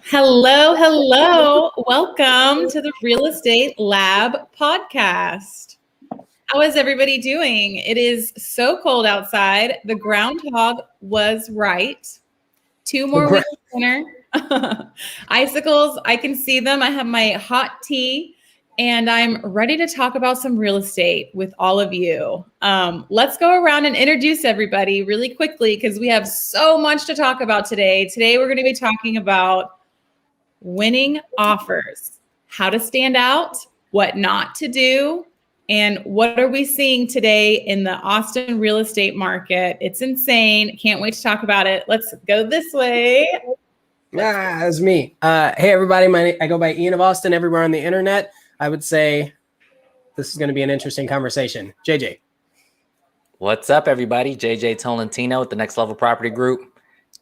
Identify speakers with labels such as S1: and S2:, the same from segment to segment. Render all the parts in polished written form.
S1: Hello, hello. Welcome to the Real Estate Lab podcast. How is everybody doing? It is so cold outside. The groundhog was right. 2 more weeks of winter. Icicles, I can see them. I have my hot tea and I'm ready to talk about some real estate with all of you. Let's go around and introduce everybody really quickly because we have so much to talk about today. Today, we're going to be talking about winning offers, how to stand out, what not to do, and what are we seeing today in the Austin real estate market. It's insane. Can't wait to talk about it. Let's go this way.
S2: That's me. Hey, everybody. I go by ianofAustin everywhere on the internet. I would say this is going to be an interesting conversation. JJ.
S3: What's up, everybody? JJ Tolentino with the Next Level Property Group.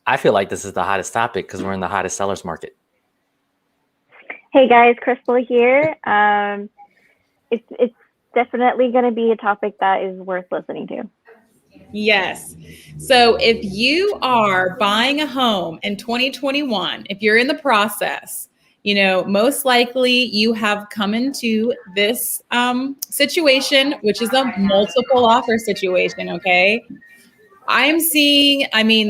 S3: I feel like this is the hottest topic because we're in the hottest sellers market.
S4: Hey guys, Crystal here. It's definitely going to be a topic that is worth listening to.
S1: Yes. So if you are buying a home in 2021, if you're in the process, most likely you have come into this situation, which is a multiple offer situation. Okay. I'm seeing,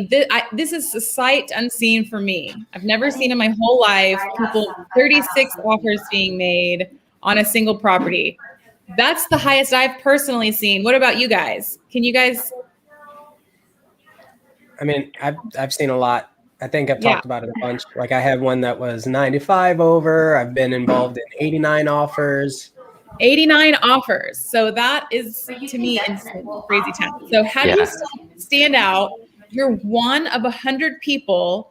S1: this is a sight unseen for me. I've never seen in my whole life people 36 offers being made on a single property. That's the highest I've personally seen. What about you guys? Can you guys?
S2: I've seen a lot. I think I've talked about it a bunch. Like I had one that was 95 over. I've been involved in 89 offers.
S1: 89 offers. So that is, to me, insane, crazy town. So how do you stand out? You're one of 100 people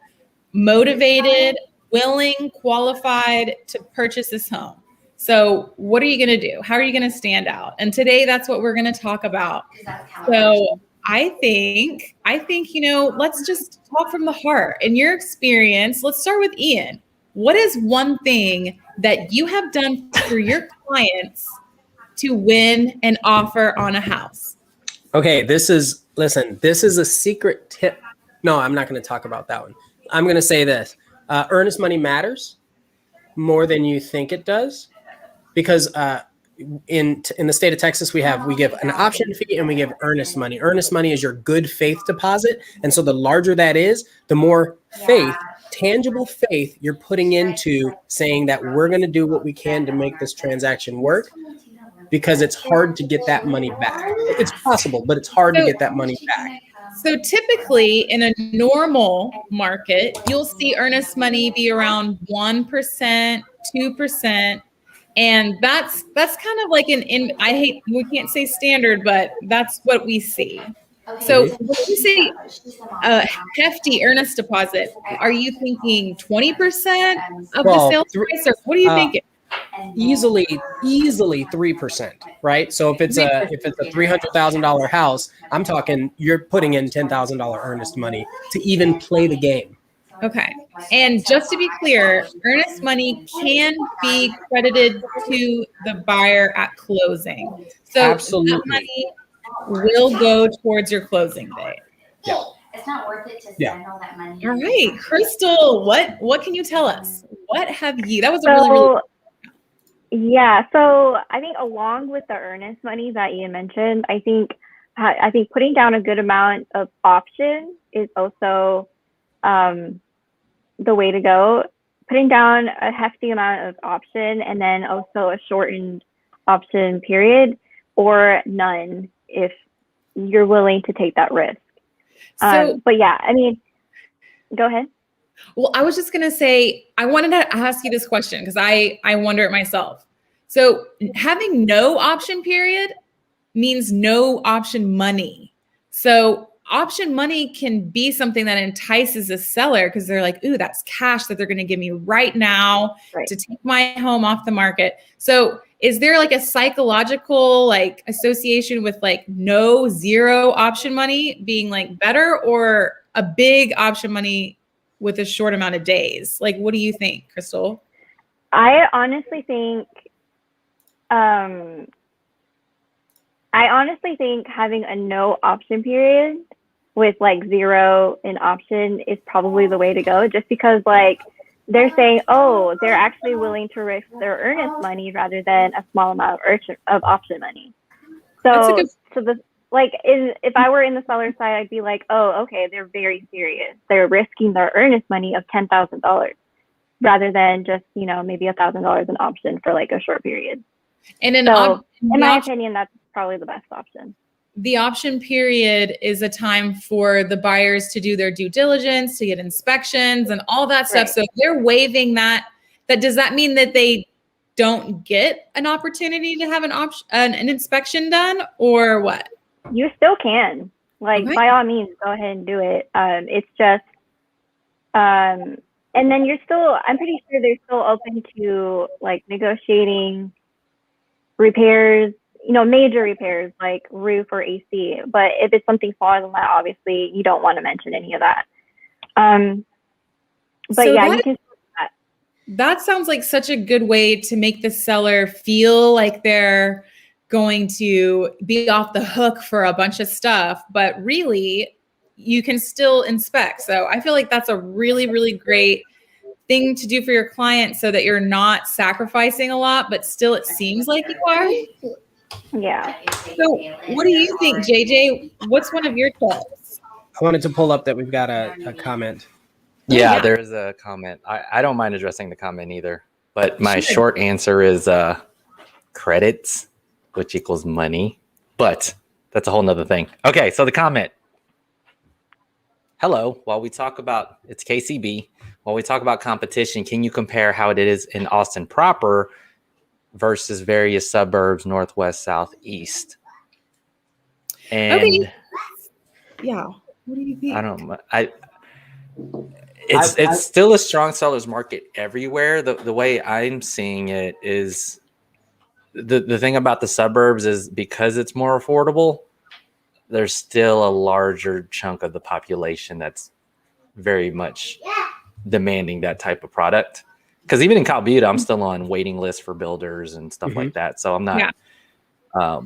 S1: motivated, willing, qualified to purchase this home. So what are you going to do? How are you going to stand out? And today, that's what we're going to talk about. So I think, let's just talk from the heart. In your experience, let's start with Ian. What is one thing that you have done for your clients to win an offer on a house?
S2: Okay, this is a secret tip. No, I'm not going to talk about that one. I'm going to say this. Earnest money matters more than you think it does because in the state of Texas, we give an option fee and we give earnest money. Earnest money is your good faith deposit. And so the larger that is, the more faith, tangible faith you're putting into saying that we're going to do what we can to make this transaction work, because it's hard to get that money back. It's possible, but it's hard to get that money back.
S1: So typically in a normal market, you'll see earnest money be around 1%, 2%. And that's kind of like we can't say standard, but that's what we see. So when you say a hefty earnest deposit, are you thinking 20% of the sales price, or what are you thinking?
S2: Easily 3%, right? So if it's a $300,000 house, I'm talking you're putting in $10,000 earnest money to even play the game.
S1: Okay. And just to be clear, earnest money can be credited to the buyer at closing. So
S2: absolutely,
S1: that money will go towards your closing date.
S2: Yeah.
S5: It's not worth it to spend all that money.
S1: All right, Crystal, what can you tell us? What have you? That was a really.
S4: Yeah. So I think along with the earnest money that Ian mentioned, I think putting down a good amount of option is also the way to go. Putting down a hefty amount of option and then also a shortened option period or none if you're willing to take that risk. But yeah, go ahead.
S1: Well, I was just going to say, I wanted to ask you this question because I wonder it myself. So having no option period means no option money. So option money can be something that entices a seller because they're like, ooh, that's cash that they're going to give me right now to take my home off the market. So is there like a psychological association with zero option money being better, or a big option money with a short amount of days? What do you think, Crystal?
S4: I honestly think having a no option period with 0 in option is probably the way to go, just because they're saying, oh, they're actually willing to risk their earnest money rather than a small amount of option money. So, if I were in the seller side, I'd be like, oh, okay, they're very serious. They're risking their earnest money of $10,000 rather than just, maybe $1,000 an option for like a short period.
S1: And
S4: in my opinion, that's probably the best option.
S1: The option period is a time for the buyers to do their due diligence, to get inspections and all that stuff. So if they're waiving that does that mean that they don't get an opportunity to have an inspection done, or what?
S4: You still can, by all means, go ahead and do it. It's just, and then I'm pretty sure they're still open to like negotiating repairs, major repairs like roof or AC. But if it's something smaller than that, obviously you don't want to mention any of that. But so you can.
S1: That sounds like such a good way to make the seller feel like they're going to be off the hook for a bunch of stuff, but really you can still inspect. So I feel like that's a really, really great thing to do for your client so that you're not sacrificing a lot, but still it seems like you are.
S4: Yeah.
S1: So what do you think, JJ? What's one of your tips?
S2: I wanted to pull up that we've got a comment.
S3: Yeah, there's a comment. I don't mind addressing the comment either, but my short answer is credits, which equals money, but that's a whole nother thing. Okay, so the comment. Hello, it's KCB. While we talk about competition, can you compare how it is in Austin proper versus various suburbs, northwest, southeast? And
S1: yeah, what do you think?
S3: I don't know. It's still a strong seller's market everywhere. The way I'm seeing it is the thing about the suburbs is because it's more affordable, there's still a larger chunk of the population that's very much demanding that type of product. Because even in Cal Butte, I'm still on waiting lists for builders and stuff like that. So I'm not, I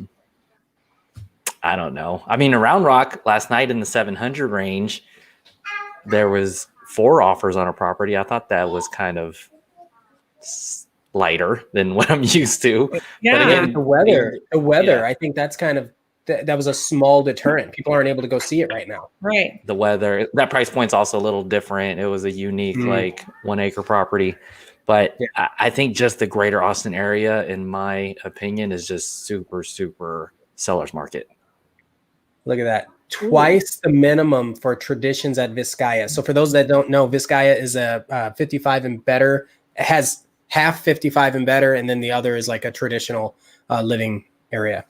S3: don't know. I mean, around Rock last night in the 700 range, there was 4 offers on a property. I thought that was kind of lighter than what I'm used to.
S2: Yeah, but again, the weather. I think that's kind of that was a small deterrent. People aren't able to go see it right now.
S1: Right.
S3: The weather, that price point's also a little different. It was a unique, 1 acre property. But I think just the greater Austin area, in my opinion, is just super, super seller's market.
S2: Look at that. Twice the minimum for traditions at Vizcaya. So for those that don't know, Vizcaya is a 55 and better. It has half 55 and better, and then the other is like a traditional living area.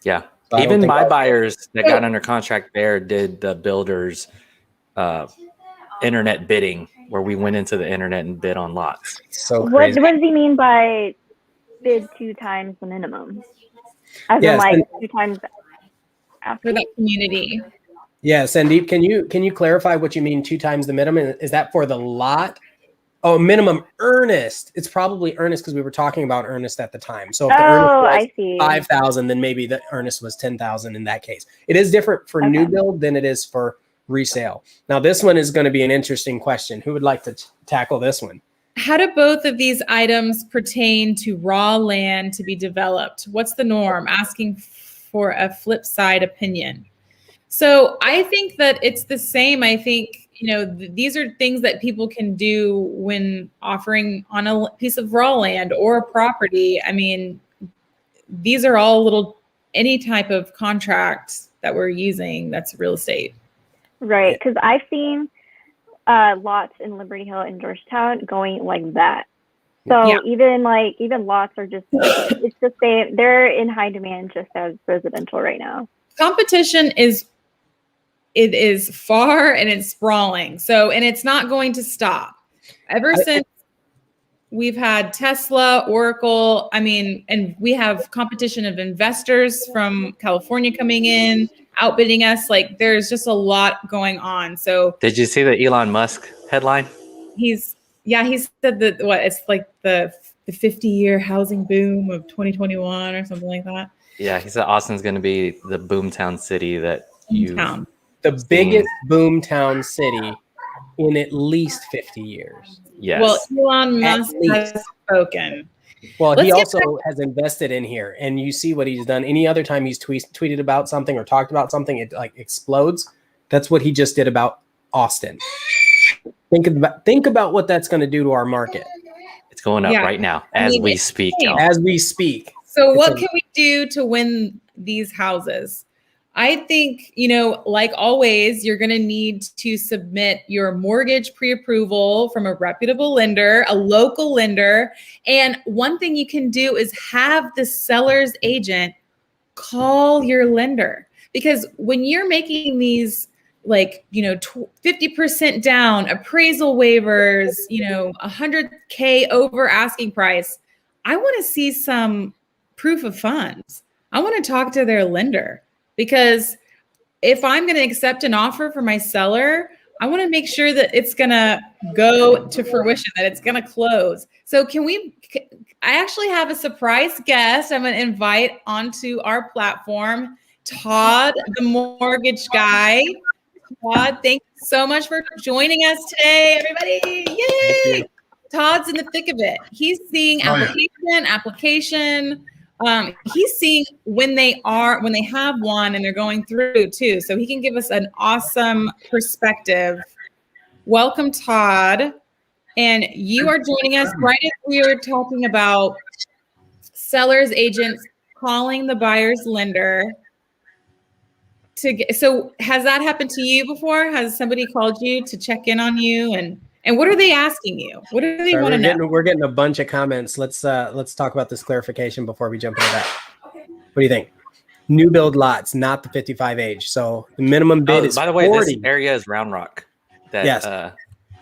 S3: Yeah. So even my buyers that got under contract there did the builder's internet bidding, where we went into the internet and bid on lots.
S2: So
S4: what does he mean by bid 2 times the minimum? As in like 2 times after
S1: that community.
S2: Yeah, Sandeep, can you clarify what you mean 2 times the minimum? Is that for the lot? Oh, minimum earnest. It's probably earnest because we were talking about earnest at the time. So if the earnest was 5,000, then maybe the earnest was 10,000 in that case. It is different for new build than it is for resale. Now, this one is going to be an interesting question. Who would like to tackle this one?
S1: How do both of these items pertain to raw land to be developed? What's the norm? Asking for a flip side opinion. So I think that it's the same. I think, these are things that people can do when offering on a piece of raw land or a property. I mean, these are all any type of contract that we're using that's real estate.
S4: Right. Because I've seen lots in Liberty Hill and Georgetown going like that. So even lots are just, it's the same. They're in high demand just as residential right now.
S1: Competition is far and it's sprawling. So, and it's not going to stop. Ever since we've had Tesla, Oracle, and we have competition of investors from California coming in, outbidding us. Like there's just a lot going on. So
S3: did you see the Elon Musk headline?
S1: He said that it's like the 50-year housing boom of 2021 or something like that.
S3: Yeah, he said Austin's going to be the boomtown city that
S2: the biggest boomtown city in at least 50 years.
S3: Yes.
S1: Well, Elon
S2: At
S1: Musk
S2: least.
S1: has spoken.
S2: Well,
S1: Let's
S2: he
S1: get
S2: also has invested in here, and you see what he's done. Any other time he's tweeted about something or talked about something, it like explodes. That's what he just did about Austin. Think about what that's going to do to our market
S3: It's going up right now as we speak, y'all.
S2: as we speak.
S1: So what can we do to win these houses? I think, like always, you're going to need to submit your mortgage pre-approval from a reputable lender, a local lender. And one thing you can do is have the seller's agent call your lender. Because when you're making these 50% down, appraisal waivers, $100K over asking price, I want to see some proof of funds. I want to talk to their lender. Because if I'm going to accept an offer for my seller, I want to make sure that it's going to go to fruition, that it's going to close. So I actually have a surprise guest I'm going to invite onto our platform, Todd, the mortgage guy. Todd, thank you so much for joining us today, everybody. Yay! Todd's in the thick of it. He's seeing application. He's seeing when they have one and they're going through too. So he can give us an awesome perspective. Welcome, Todd. And you are joining us right as we were talking about sellers agents calling the buyer's lender. So has that happened to you before? Has somebody called you to check in on you? And what are they asking you? What do they want to know?
S2: We're getting a bunch of comments. Let's talk about this clarification before we jump into that. What do you think? New build lots, not the 55 age. So the minimum bid is 40. By the way,
S3: this area is Round Rock.
S2: Yes.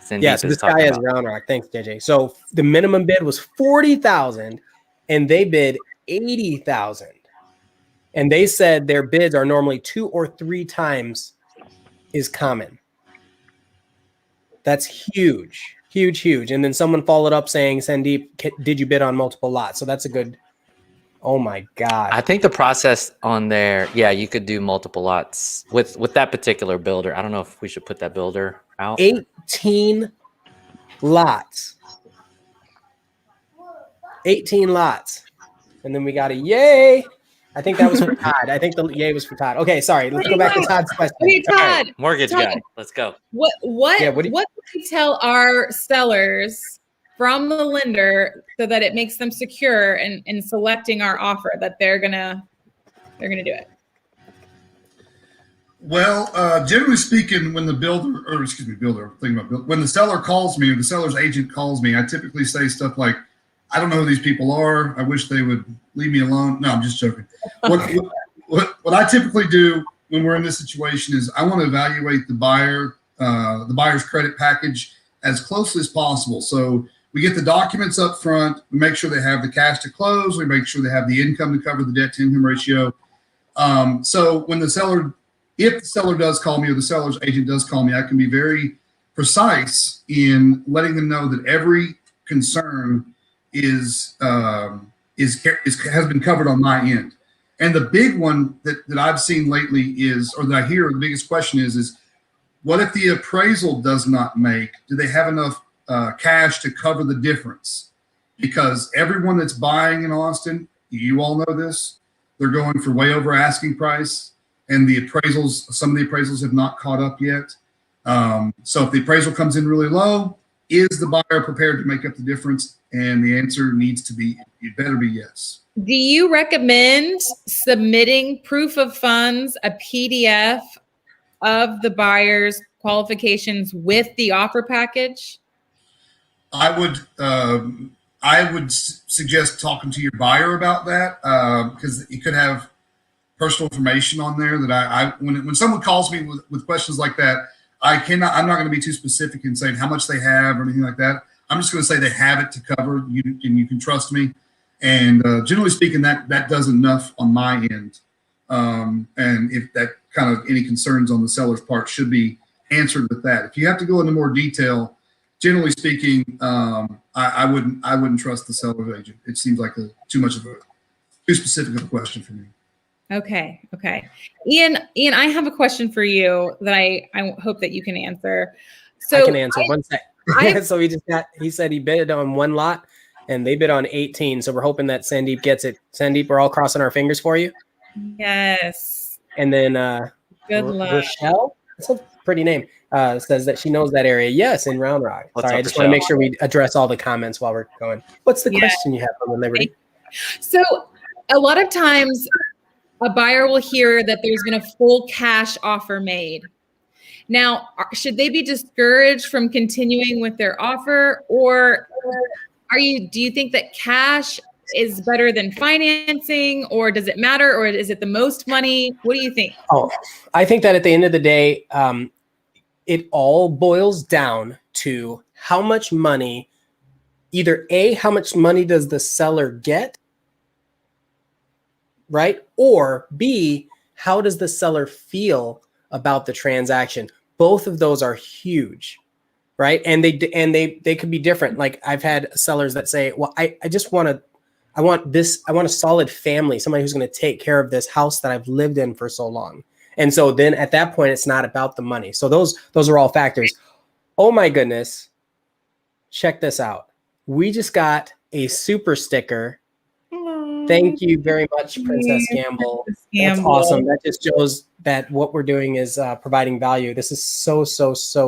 S3: Yes,
S2: this guy is Round Rock. Thanks, JJ. So the minimum bid was 40,000 and they bid 80,000. And they said their bids are normally 2 or 3 times is common. That's huge, huge, huge. And then someone followed up saying, Sandeep, did you bid on multiple lots? So that's a good, oh my God.
S3: I think the process on there, you could do multiple lots with that particular builder. I don't know if we should put that builder out.
S2: 18 lots. 18 lots. And then we got a yay. I think that was for Todd. I think the yay was for Todd. Okay, sorry. Let's go back to Todd's question.
S1: Okay, Todd.
S3: Right, mortgage guy. Let's go.
S1: What do we tell our sellers from the lender so that it makes them secure in selecting our offer that they're gonna do it?
S6: Well, generally speaking, when the when the seller calls me or the seller's agent calls me, I typically say stuff like, I don't know who these people are. I wish they would leave me alone. No, I'm just joking. What I typically do when we're in this situation is I want to evaluate the buyer's credit package as closely as possible. So we get the documents up front. We make sure they have the cash to close. We make sure they have the income to cover the debt to income ratio. So when if the seller does call me or the seller's agent does call me, I can be very precise in letting them know that every concern has been covered on my end. And the big one that I've seen lately is, or that I hear, the biggest question is what if the appraisal does not make? Do they have enough cash to cover the difference? Because everyone that's buying in Austin, you all know this, they're going for way over asking price, and some of the appraisals have not caught up yet. So if the appraisal comes in really low, is the buyer prepared to make up the difference? And the answer it better be yes.
S1: Do you recommend submitting proof of funds, a PDF of the buyer's qualifications with the offer package?
S6: I would suggest talking to your buyer about that because you could have personal information on there that when someone calls me with questions like that, I'm not going to be too specific in saying how much they have or anything like that. I'm just going to say they have it to cover you, and you can trust me. And generally speaking, that does enough on my end. And if that kind of any concerns on the seller's part should be answered with that. If you have to go into more detail, generally speaking, I wouldn't trust the seller's agent. It seems like too specific of a question for me.
S1: Okay. Ian, I have a question for you that I hope that you can answer.
S2: I can answer one sec. So he said he bid on one lot and they bid on 18. So we're hoping that Sandeep gets it. Sandeep, we're all crossing our fingers for you.
S1: Yes.
S2: And then
S1: Good luck.
S2: Rochelle, that's a pretty name, says that she knows that area. Yes, in Round Rock.
S3: What's
S2: Sorry,
S3: up,
S2: I just want to
S3: Rochelle?
S2: make sure we address all the comments while we're going. What's the question you have from Liberty?
S1: So a lot of times a buyer will hear that there's been a full cash offer made. Now, should they be discouraged from continuing with their offer, or do you think that cash is better than financing, or does it matter, or is it the most money? What do you think?
S2: Oh, I think that at the end of the day, it all boils down to how much money, either A, how much money does the seller get, right? Or B, how does the seller feel about the transaction? Both of those are huge, right? And they could be different. Like I've had sellers that say, well, I want a solid family, somebody who's going to take care of this house that I've lived in for so long. And so then at that point, it's not about the money. So those are all factors. Oh my goodness. Check this out. We just got a super sticker. Thank you very much, Princess Gamble. That's awesome. That just shows that what we're doing is providing value. This is so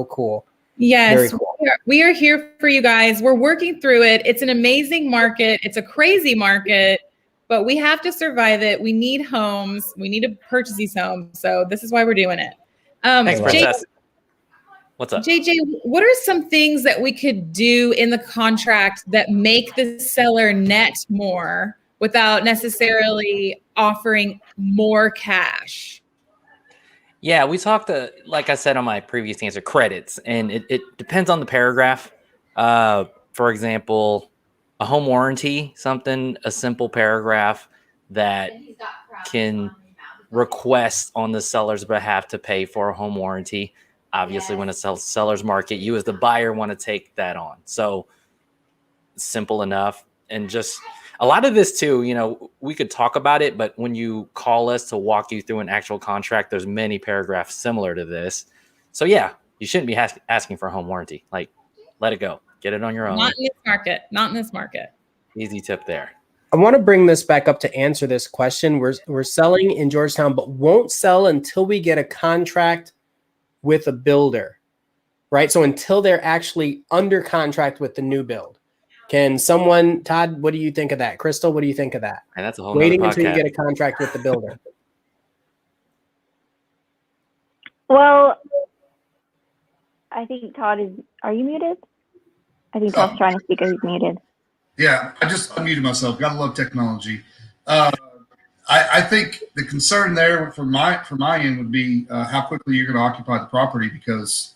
S2: cool.
S1: Yes,
S2: Very cool.
S1: we are here for you guys. We're working through it. It's an amazing market. It's a crazy market, but we have to survive it. We need homes. We need to purchase these homes. So this is why we're doing it.
S3: Thanks, Princess. What's up?
S1: JJ, what are some things that we could do in the contract that make the seller net more without necessarily offering more cash?
S3: Yeah, we talked, like I said on my previous answer, credits, and it depends on the paragraph. For example, a home warranty, a simple paragraph that can request on the seller's behalf to pay for a home warranty. Obviously, when it's a seller's market, you as the buyer want to take that on. So simple enough. And just a lot of this too, we could talk about it, but when you call us to walk you through an actual contract, there's many paragraphs similar to this. So yeah, you shouldn't be asking for a home warranty. Like, let it go. Get it on your own.
S1: Not in this market.
S3: Easy tip there.
S2: I want to bring this back up to answer this question. We're selling in Georgetown, but won't sell until we get a contract with a builder, right? So until they're actually under contract with the new build. Can someone, Todd, what do you think of that? Crystal, what do you think of that?
S3: And that's a whole
S2: Waiting
S3: nother
S2: until you
S3: podcast.
S2: get a contract with the builder.
S4: Well, I think Todd are you muted? I think Todd's trying to speak or he's muted.
S6: Yeah, I just unmuted myself. Gotta love technology. I think the concern there from my end would be how quickly you're going to occupy the property, because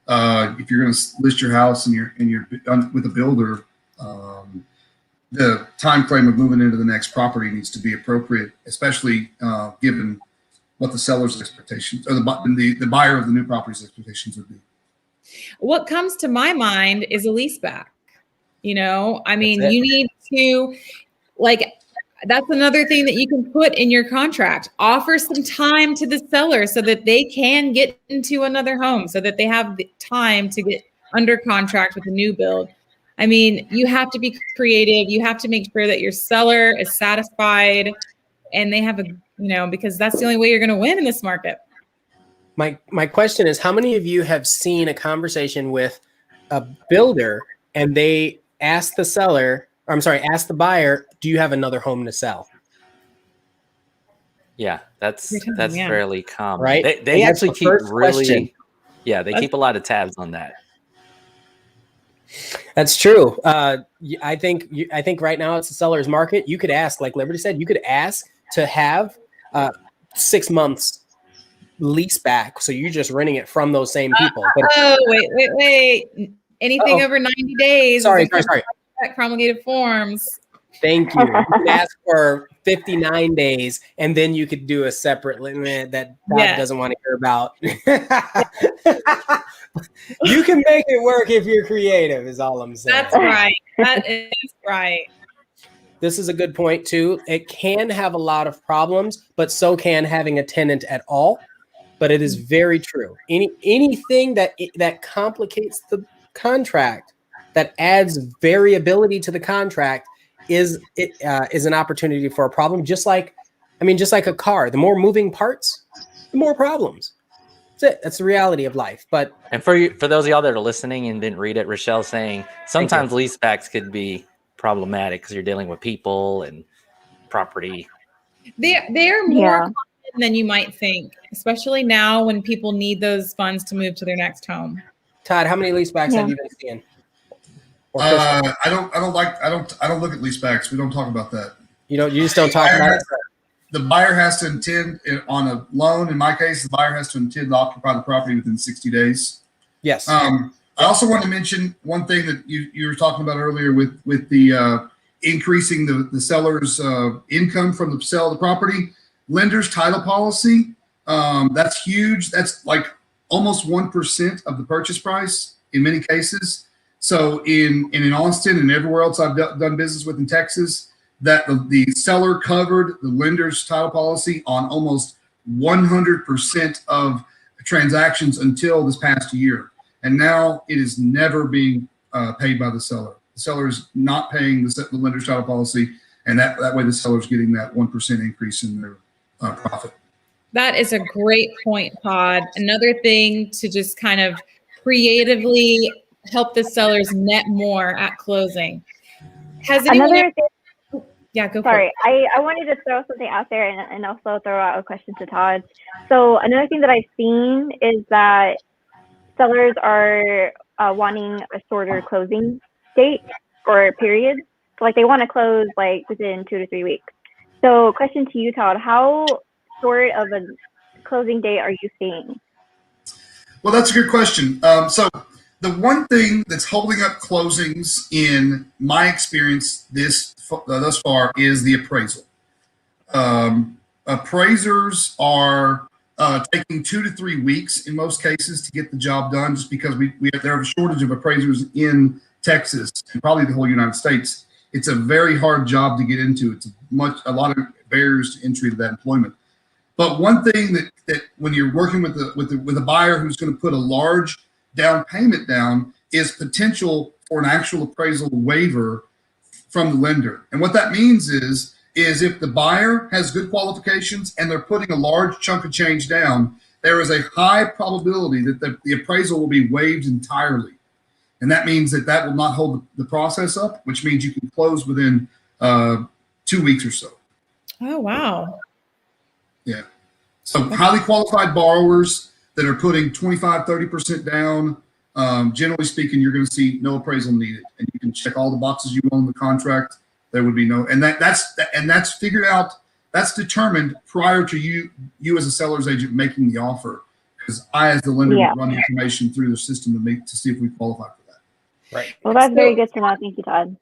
S6: if you're going to list your house and you're with a builder, the time frame of moving into the next property needs to be appropriate, especially given what the seller's expectations or the buyer of the new property's expectations would be.
S1: What comes to my mind is a lease back. You need to, that's another thing that you can put in your contract. Offer some time to the seller so that they can get into another home, so that they have the time to get under contract with a new build. I mean, you have to be creative. You have to make sure that your seller is satisfied and they have because that's the only way you're going to win in this market.
S2: My question is, how many of you have seen a conversation with a builder and they ask the buyer, do you have another home to sell?
S3: Yeah, that's fairly common.
S2: Right?
S3: They actually keep
S2: question.
S3: Keep a lot of tabs on that.
S2: That's true. I think right now it's a seller's market. You could ask, like Liberty said, you could ask to have 6 months lease back. So you're just renting it from those same people. But
S1: Wait. Anything over 90 days.
S2: Sorry.
S1: Promulgated forms.
S2: Thank you. You could ask for 59 days, and then you could do a separate limit that Todd doesn't want to hear about. You can make it work if you're creative, is all I'm saying.
S1: That's right. That is right.
S2: This is a good point, too. It can have a lot of problems, but so can having a tenant at all. but it is very true. Anything that complicates the contract, that adds variability to the contract, is an opportunity for a problem. Just like a car, the more moving parts, the more problems. That's it. That's the reality of life. But
S3: for those of y'all that are listening and didn't read it, Rochelle's saying sometimes leasebacks could be problematic because you're dealing with people and property.
S1: They're more common than you might think, especially now when people need those funds to move to their next home.
S2: Todd, how many leasebacks have you been seeing?
S6: I don't look at leasebacks. We don't talk about that.
S2: You just don't talk about it.
S6: The buyer has to intend on a loan. In my case, the buyer has to intend to occupy the property within 60 days.
S2: Yes.
S6: I also want to mention one thing that you were talking about earlier with the increasing the seller's income from the sale of the property. Lender's title policy, that's huge. That's like almost 1% of the purchase price in many cases. So in Austin and everywhere else I've done business with in Texas, that the seller covered the lender's title policy on almost 100% of transactions until this past year. And now it is never being paid by the seller. The seller is not paying the lender's title policy, and that way the seller's getting that 1% increase in their profit.
S1: That is a great point, Todd. Another thing to just kind of creatively help the sellers net more at closing. Has anyone
S4: Another thing.
S1: Yeah, go for
S4: Sorry,
S1: it.
S4: I wanted to throw something out there and also throw out a question to Todd. So another thing that I've seen is that sellers are wanting a shorter closing date or period. So like they want to close like within 2 to 3 weeks. So question to you, Todd, how short of a closing date are you seeing?
S6: Well, that's a good question. So the one thing that's holding up closings in my experience thus far is the appraisal. Appraisers are taking 2 to 3 weeks in most cases to get the job done, just because there are a shortage of appraisers in Texas and probably the whole United States. It's a very hard job to get into. It's a lot of barriers to entry to that employment. But one thing that when you're working with a buyer who's going to put a large down payment down is potential for an actual appraisal waiver from the lender. And what that means is if the buyer has good qualifications and they're putting a large chunk of change down, there is a high probability that the appraisal will be waived entirely. And that means that will not hold the process up, which means you can close within 2 weeks or so.
S1: Oh, wow.
S6: Yeah. So highly qualified borrowers that are putting 25, 30% down, generally speaking, you're going to see no appraisal needed. And you can check all the boxes you want in the contract. There would be no, and that's figured out, that's determined prior to you as a seller's agent making the offer. Because I, as the lender, would run the information through the system to see if we qualify for that.
S2: Right.
S4: Well, that's very good to know. Thank you, Todd.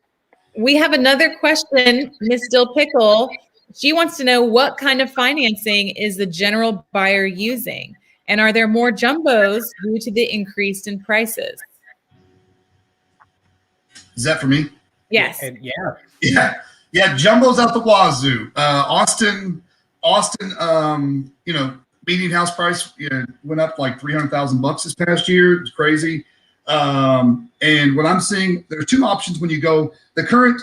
S1: We have another question, Miss Dill Pickle. She wants to know what kind of financing is the general buyer using? And are there more jumbos due to the increase in prices?
S6: Is that for me?
S1: Yes.
S6: Yeah. Jumbo's out the wazoo. Austin, median house price went up like $300,000 this past year. It's crazy. And what I'm seeing, there are two options when you go. The current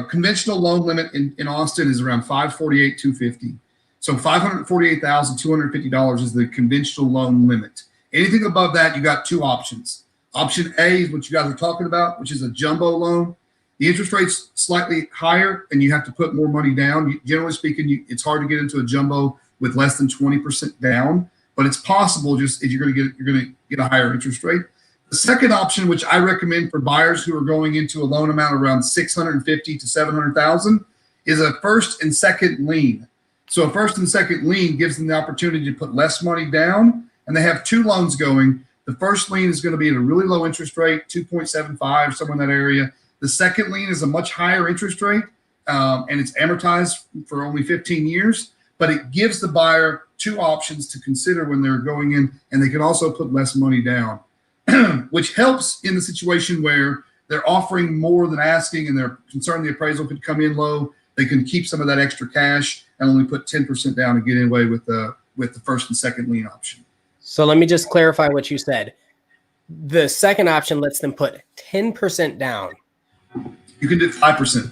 S6: conventional loan limit in Austin is around $548,250. So $548,250 is the conventional loan limit. Anything above that, you got two options. Option A is what you guys are talking about, which is a jumbo loan. The interest rate's slightly higher, and you have to put more money down. Generally speaking, it's hard to get into a jumbo with less than 20% down, but it's possible. Just if you're going to get a higher interest rate. The second option, which I recommend for buyers who are going into a loan amount around $650,000 to $700,000, is a first and second lien. So a first and second lien gives them the opportunity to put less money down, and they have two loans going. The first lien is going to be at a really low interest rate, 2.75, somewhere in that area. The second lien is a much higher interest rate, and it's amortized for only 15 years, but it gives the buyer two options to consider when they're going in, and they can also put less money down, which helps in the situation where they're offering more than asking and they're concerned the appraisal could come in low. They can keep some of that extra cash and only put 10% down and get away with with the first and second lien option.
S2: So let me just clarify what you said. The second option lets them put 10% down.
S6: You can do 5%.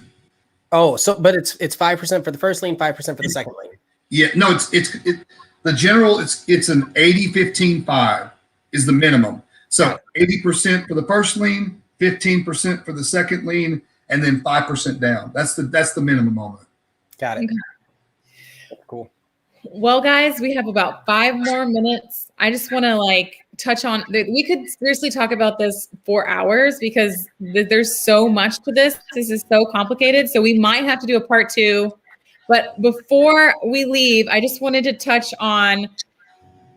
S2: Oh, but it's 5% for the first lien, 5% for the second lien.
S6: Yeah, no, it's the general. It's an 80-15-5 is the minimum. So 80% for the first lien, 15% for the second lien, and then 5% down. That's the minimum on it.
S2: Got it.
S1: Okay.
S2: Cool.
S1: Well, guys, we have about 5 more minutes. I just want to touch on that. We could seriously talk about this for hours because there's so much to this. This is so complicated. So we might have to do a part 2. But before we leave, I just wanted to touch on,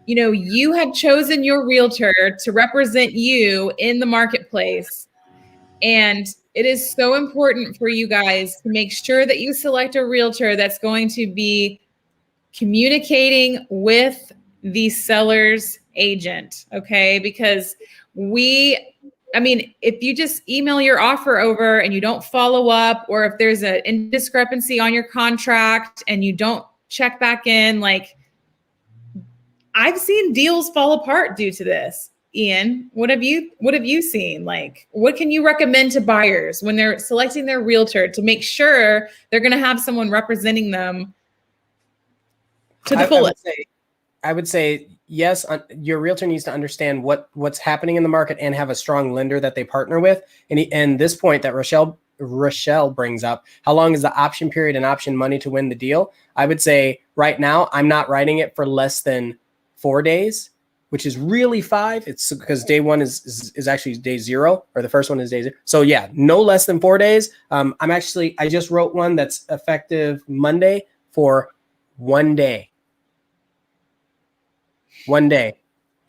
S1: you had chosen your realtor to represent you in the marketplace. And it is so important for you guys to make sure that you select a realtor that's going to be communicating with the seller's agent, okay? Because if you just email your offer over and you don't follow up, or if there's an indiscrepancy on your contract and you don't check back in, I've seen deals fall apart due to this. Ian, what have you seen? What can you recommend to buyers when they're selecting their realtor to make sure they're going to have someone representing them to the fullest?
S2: I would say yes. Your realtor needs to understand what's happening in the market and have a strong lender that they partner with. And this point that Rochelle brings up, how long is the option period and option money to win the deal? I would say right now I'm not writing it for less than 4 days, which is really 5. It's because day 1 is actually day 0, or the first one is day 0. So yeah, no less than 4 days. I just wrote one that's effective Monday for 1 day. 1 day.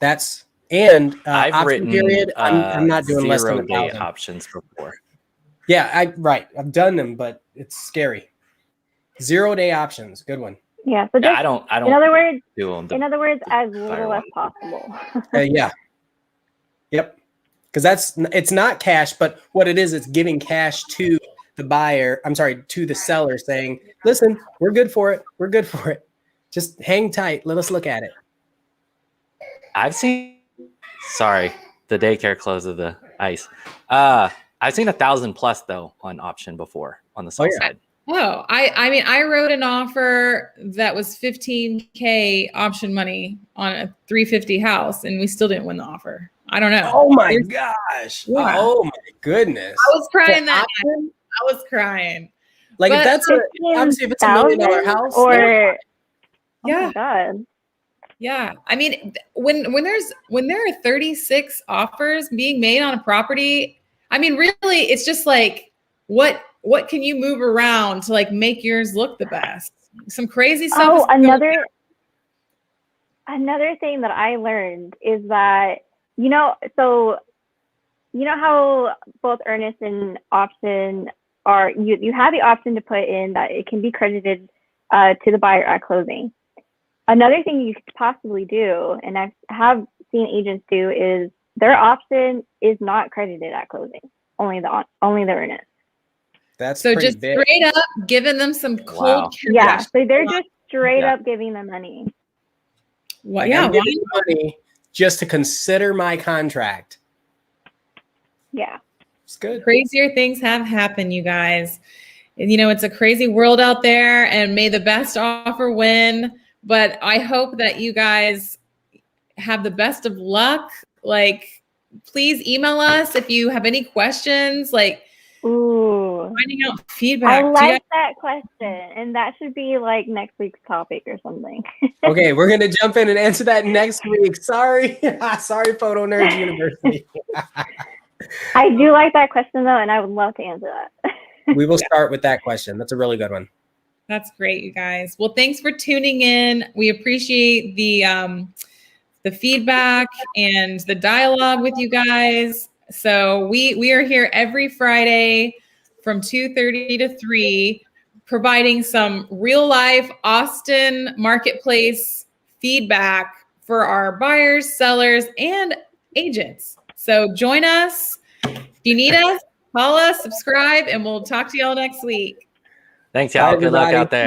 S2: That's
S3: I've written
S2: period. I'm not doing less than
S3: 0-day options before.
S2: Yeah, I've done them, but it's scary. 0-day options, good one.
S4: Yeah. So just,
S3: I don't.
S4: In other words,
S3: do them
S4: in other words, as little as possible.
S2: Yeah. Yep. Because it's not cash, but what it is, it's giving cash to the buyer. I'm sorry, to the seller, saying, "Listen, we're good for it. We're good for it. Just hang tight. Let us look at it."
S3: I've seen. Sorry, the daycare closed of the ice. I've seen 1,000+ though on option before on the sell side.
S1: Oh, I wrote an offer that was $15K option money on a 350 house, and we still didn't win the offer. I don't know.
S2: Oh my gosh! Yeah. Oh my goodness!
S1: I was crying that night. I was crying.
S2: If it's $1 million house,
S4: or
S1: yeah.
S4: Oh my God.
S1: Yeah. When there are 36 offers being made on a property, really, it's just what can you move around to make yours look the best? Some crazy stuff.
S4: Oh, another thing that I learned is that, how both earnest and option are, you have the option to put in that it can be credited to the buyer at closing. Another thing you could possibly do, and I have seen agents do, is their option is not credited at closing, only the earnest.
S2: That's
S1: so just
S2: big.
S1: Straight up giving them some cold cash.
S4: Yeah, so they're just straight up giving them money.
S1: Well, yeah,
S2: I'm giving money just to consider my contract.
S4: Yeah,
S2: it's good.
S1: Crazier things have happened, you guys. And, it's a crazy world out there, and may the best offer win. But I hope that you guys have the best of luck. Please email us if you have any questions. Finding out feedback.
S4: I like that question, and that should be next week's topic or something.
S2: Okay, we're gonna jump in and answer that next week. Sorry, sorry, Photo Nerds University.
S4: I do like that question though, and I would love to answer that.
S2: We will start with that question. That's a really good one.
S1: That's great, you guys. Well, thanks for tuning in. We appreciate the feedback and the dialogue with you guys. So we are here every Friday from 2:30 to 3, providing some real life Austin marketplace feedback for our buyers, sellers, and agents. So join us. If you need us, call us, subscribe, and we'll talk to y'all next week.
S3: Thanks, y'all. Good luck out there.